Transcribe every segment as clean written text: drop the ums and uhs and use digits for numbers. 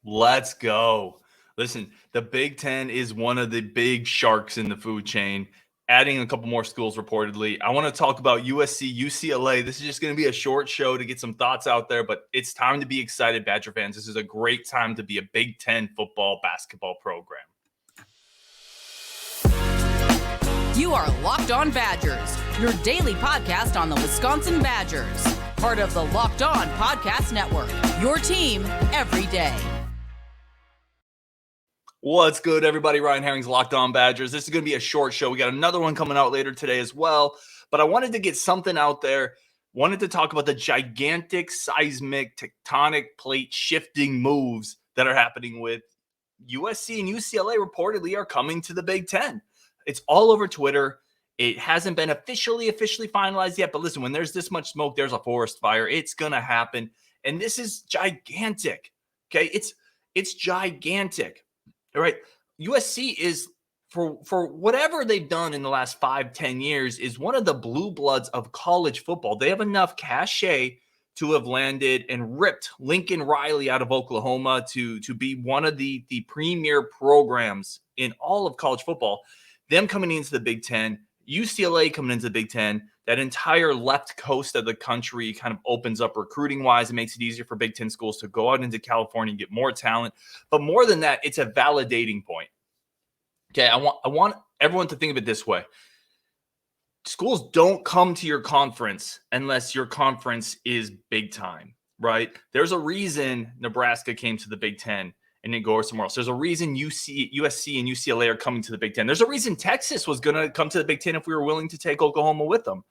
Let's go. Listen, the Big Ten is one of the big sharks in the food chain, adding a couple more schools reportedly. I want to talk about USC, UCLA. This is just going to be a short show to get some thoughts out there, but it's time to be excited, Badger fans. This is a great time to be a Big Ten football basketball program. You are Locked On Badgers, your daily podcast on the Wisconsin Badgers. Part of the Locked On Podcast Network, your team every day. What's good, everybody? Ryan Herring's Locked On Badgers. This is going to be a short show. We got another one coming out later today as well, but I wanted to get something out there. Wanted to talk about the gigantic, seismic, tectonic plate shifting moves that are happening with USC and UCLA reportedly are coming to the Big Ten. It's all over Twitter. It hasn't been officially finalized yet, but listen, when there's this much smoke, there's a forest fire. It's going to happen, and this is gigantic, okay? It's gigantic. All right, USC is, for whatever they've done in the last 5-10 years, is one of the blue bloods of college football. They have enough cachet to have landed and ripped Lincoln Riley out of Oklahoma to be one of the premier programs in all of college football. Them coming into the Big Ten, UCLA coming into the Big Ten, that entire left coast of the country kind of opens up recruiting-wise. It makes it easier for Big Ten schools to go out into California and get more talent. But more than that, it's a validating point. Okay, I want everyone to think of it this way. Schools don't come to your conference unless your conference is big time, right? There's a reason Nebraska came to the Big Ten and then go somewhere else. There's a reason USC and UCLA are coming to the Big Ten. There's a reason Texas was going to come to the Big Ten if we were willing to take Oklahoma with them.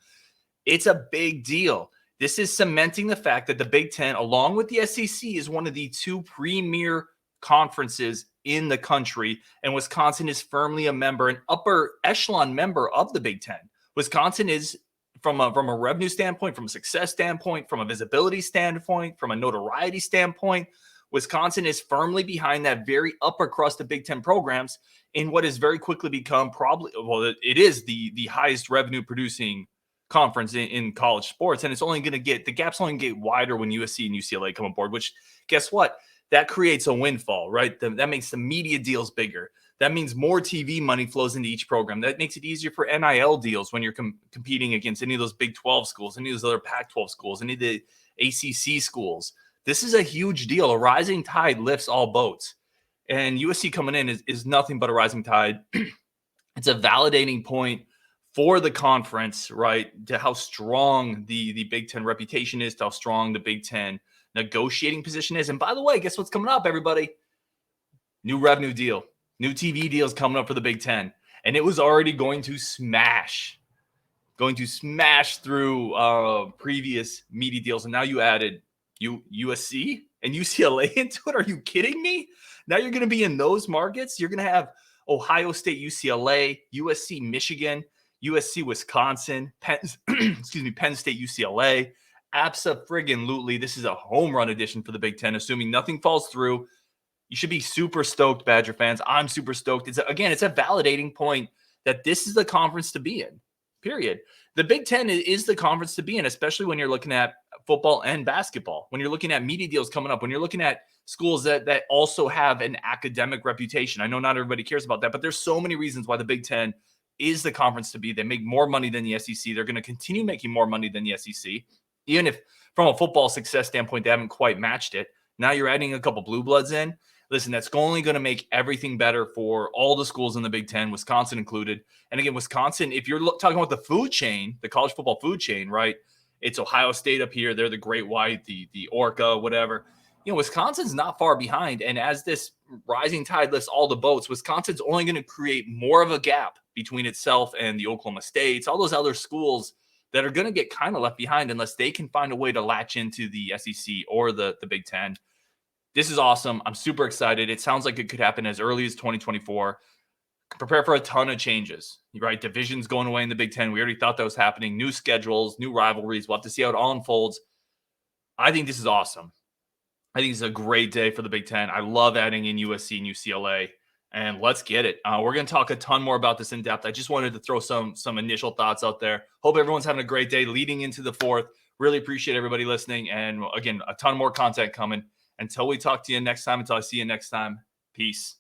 It's a big deal. This is cementing the fact that the Big Ten, along with the SEC, is one of the two premier conferences in the country, and Wisconsin is firmly a member, an upper echelon member of the Big Ten. Wisconsin is, from a revenue standpoint, from a success standpoint, from a visibility standpoint, from a notoriety standpoint, Wisconsin is firmly behind that very upper crust of Big Ten programs in what has very quickly become it is the highest revenue producing conference in college sports. And it's only going to the gap's only going to get wider when USC and UCLA come aboard, which guess what? That creates a windfall, right? That makes the media deals bigger. That means more TV money flows into each program. That makes it easier for NIL deals when you're competing against any of those Big 12 schools, any of those other Pac-12 schools, any of the ACC schools. This is a huge deal. A rising tide lifts all boats. And USC coming in is nothing but a rising tide. It's a validating point for the conference, right, to how strong the Big Ten reputation is, to how strong the Big Ten negotiating position is. And by the way, guess what's coming up, everybody? New revenue deal. New TV deals coming up for the Big Ten. And it was already going to smash through previous media deals. And now you added USC and UCLA into it? Are you kidding me? Now you're going to be in those markets. You're going to have Ohio State, UCLA, USC, Michigan, USC, Wisconsin, Penn State, UCLA. Abso-friggin-lutely, this is a home run edition for the Big Ten, assuming nothing falls through. You should be super stoked, Badger fans. I'm super stoked. It's a validating point that this is the conference to be in, period. The Big Ten is the conference to be in, especially when you're looking at football and basketball, when you're looking at media deals coming up, when you're looking at schools that also have an academic reputation. I know not everybody cares about that, but there's so many reasons why the Big Ten is the conference to be. They make more money than the SEC. They're going to continue making more money than the SEC, even if from a football success standpoint, they haven't quite matched it. Now you're adding a couple blue bloods in. Listen, that's only going to make everything better for all the schools in the Big Ten, Wisconsin included. And again, Wisconsin, if you're talking about the food chain, the college football food chain, right? It's Ohio State up here. They're the Great White, the Orca, whatever. Wisconsin's not far behind. And as this rising tide lifts all the boats, Wisconsin's only going to create more of a gap between itself and the Oklahoma States, all those other schools that are going to get kind of left behind unless they can find a way to latch into the SEC or the Big Ten. This is awesome. I'm super excited. It sounds like it could happen as early as 2024. Prepare for a ton of changes, right? Divisions going away in the Big Ten. We already thought that was happening. New schedules, new rivalries. We'll have to see how it all unfolds. I think this is awesome. I think it's a great day for the Big Ten. I love adding in USC and UCLA, and let's get it. We're going to talk a ton more about this in depth. I just wanted to throw some initial thoughts out there. Hope everyone's having a great day leading into the fourth. Really appreciate everybody listening. And again, a ton more content coming Until we talk to you next time, until I see you next time, peace.